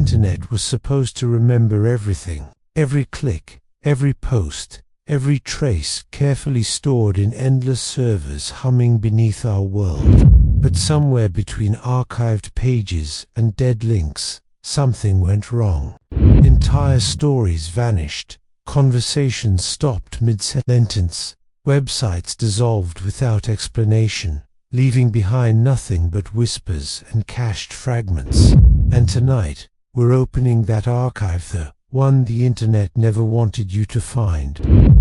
internet was supposed to remember everything, every click, every post, every trace carefully stored in endless servers humming beneath our world. But somewhere between archived pages and dead links, something went wrong. Entire stories vanished, conversations stopped mid-sentence, websites dissolved without explanation, leaving behind nothing but whispers and cached fragments. And tonight, we're opening that archive, the one the internet never wanted you to find.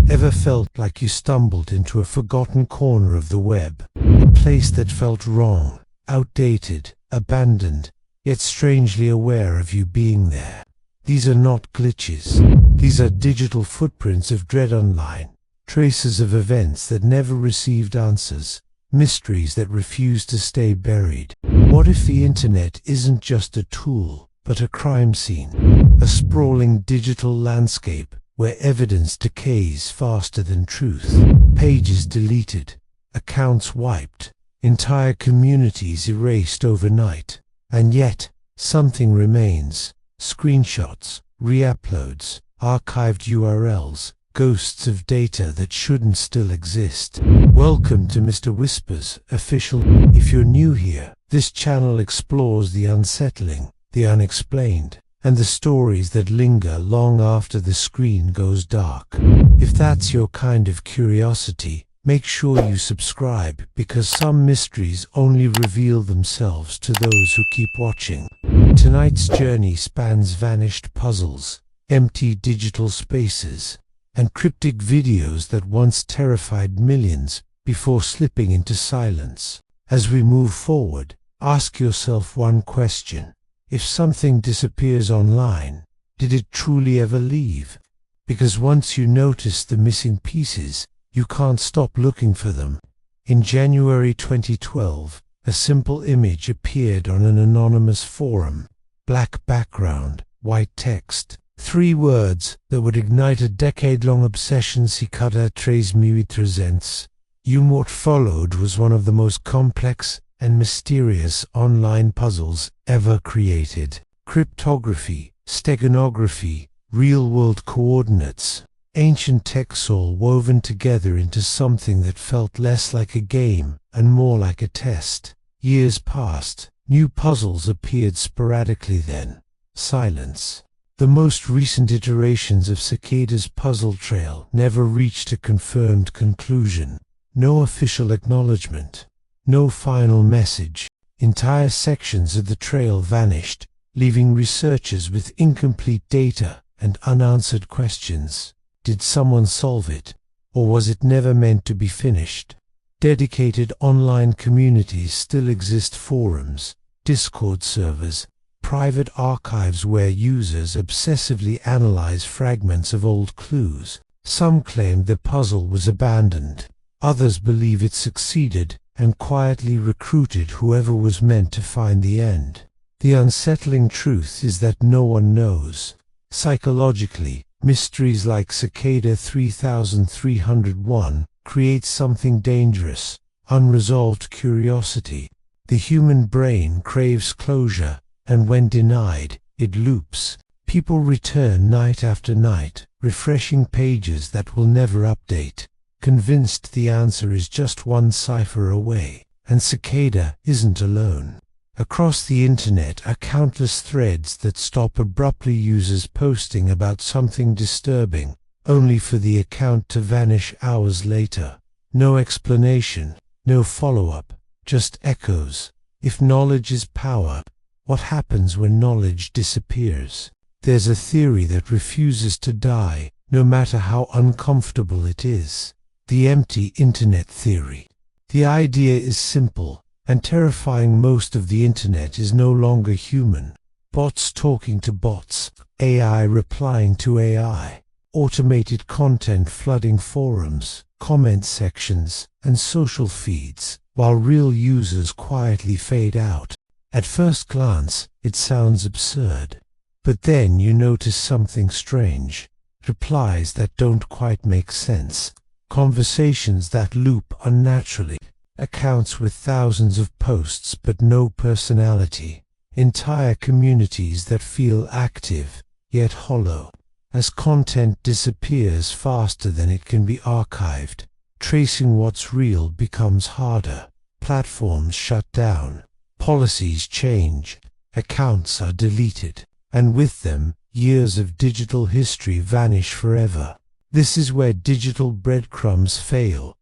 Ever felt like you stumbled into a forgotten corner of the web? A place that felt wrong, outdated, abandoned, yet strangely aware of you being there. These are not glitches. These are digital footprints of dread online, traces of events that never received answers, mysteries that refuse to stay buried. What if the internet isn't just a tool, but a crime scene? A sprawling digital landscape where evidence decays faster than truth. Pages deleted, accounts wiped, entire communities erased overnight. And yet, something remains. Screenshots, re-uploads, archived URLs, ghosts of data that shouldn't still exist. Welcome to Mr. Whisper's official. If you're new here, this channel explores the unsettling, the unexplained, and the stories that linger long after the screen goes dark. If that's your kind of curiosity, make sure you subscribe, because some mysteries only reveal themselves to those who keep watching. Tonight's journey spans vanished puzzles, empty digital spaces, and cryptic videos that once terrified millions before slipping into silence. As we move forward, ask yourself one question. If something disappears online, did it truly ever leave? Because once you notice the missing pieces, you can't stop looking for them. In January 2012, a simple image appeared on an anonymous forum. Black background, white text. 3 words that would ignite a decade-long obsession: si cada 3.300. What followed was one of the most complex and mysterious online puzzles ever created. Cryptography, steganography, real-world coordinates, ancient texts all woven together into something that felt less like a game and more like a test. Years passed, new puzzles appeared sporadically, then silence. The most recent iterations of Cicada's puzzle trail never reached a confirmed conclusion. No official acknowledgement. No final message. Entire sections of the trail vanished, leaving researchers with incomplete data and unanswered questions. Did someone solve it, or was it never meant to be finished? Dedicated online communities still exist: forums, Discord servers, private archives where users obsessively analyze fragments of old clues. Some claim the puzzle was abandoned. Others believe it succeeded and quietly recruited whoever was meant to find the end. The unsettling truth is that no one knows. Psychologically, mysteries like Cicada 3301 create something dangerous: unresolved curiosity. The human brain craves closure, and when denied, it loops. People return night after night, refreshing pages that will never update, convinced the answer is just one cipher away. And Cicada isn't alone. Across the internet are countless threads that stop abruptly, users posting about something disturbing, only for the account to vanish hours later. No explanation, no follow-up, just echoes. If knowledge is power, what happens when knowledge disappears? There's a theory that refuses to die, no matter how uncomfortable it is. The empty internet theory. The idea is simple and terrifying. Most of the internet is no longer human. Bots talking to bots, AI replying to AI, automated content flooding forums, comment sections, and social feeds, while real users quietly fade out. At first glance, it sounds absurd. But then you notice something strange. Replies that don't quite make sense. Conversations that loop unnaturally. Accounts with thousands of posts but no personality. entire communities that feel active, yet hollow. As content disappears faster than it can be archived, tracing what's real becomes harder. Platforms shut down, policies change, accounts are deleted, and with them, years of digital history vanish forever. This is where digital breadcrumbs fail,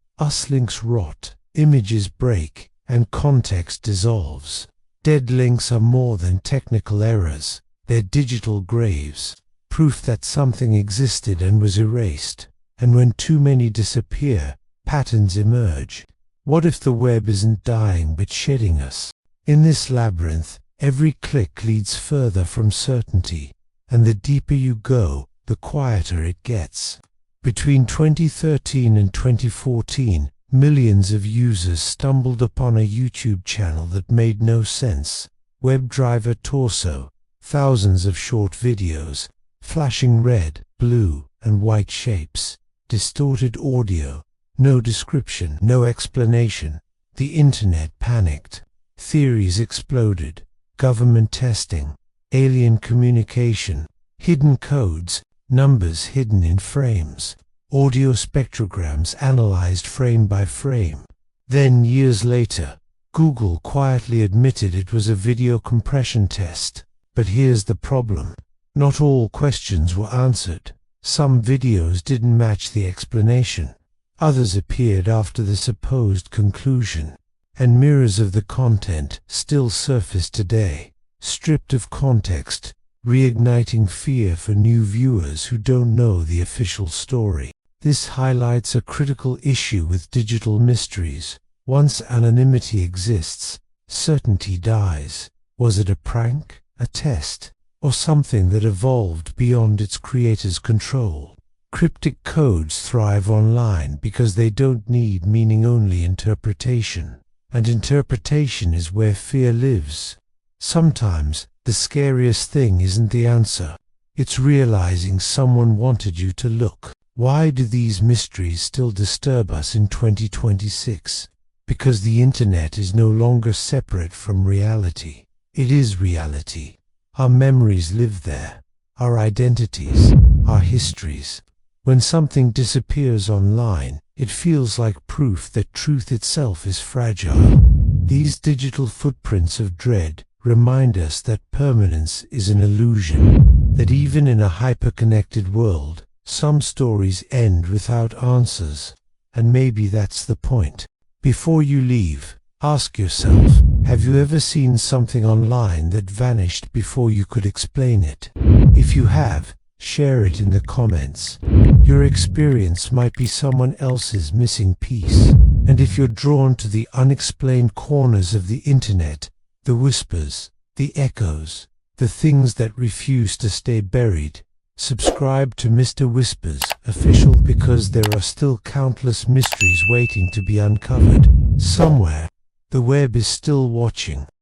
links rot, images break, and context dissolves. Dead links are more than technical errors, they're digital graves, proof that something existed and was erased. And when too many disappear, patterns emerge. What if the web isn't dying but shedding us? In this labyrinth, every click leads further from certainty, and the deeper you go, the quieter it gets. Between 2013 and 2014, millions of users stumbled upon a YouTube channel that made no sense. WebDriver torso, thousands of short videos, flashing red, blue, and white shapes, distorted audio, no description, no explanation. The internet panicked. Theories exploded. Government testing, alien communication, hidden codes, numbers hidden in frames, audio spectrograms analyzed frame by frame. Then, years later, Google quietly admitted it was a video compression test. But here's the problem. Not all questions were answered. Some videos didn't match the explanation. Others appeared after the supposed conclusion. And mirrors of the content still surface today, stripped of context, reigniting fear for new viewers who don't know the official story. This highlights a critical issue with digital mysteries. Once anonymity exists, certainty dies. Was it a prank, a test, or something that evolved beyond its creator's control? Cryptic codes thrive online because they don't need meaning-only interpretation. And interpretation is where fear lives. Sometimes, the scariest thing isn't the answer. It's realizing someone wanted you to look. Why do these mysteries still disturb us in 2026? Because the internet is no longer separate from reality. It is reality. Our memories live there. Our identities. Our histories. When something disappears online, it feels like proof that truth itself is fragile. These digital footprints of dread remind us that permanence is an illusion, that even in a hyper-connected world, some stories end without answers, and maybe that's the point. Before you leave, ask yourself, have you ever seen something online that vanished before you could explain it? If you have, share it in the comments. Your experience might be someone else's missing piece. And if you're drawn to the unexplained corners of the internet, the whispers, the echoes, the things that refuse to stay buried, subscribe to Mr. Whispers Official, because there are still countless mysteries waiting to be uncovered. Somewhere, the web is still watching.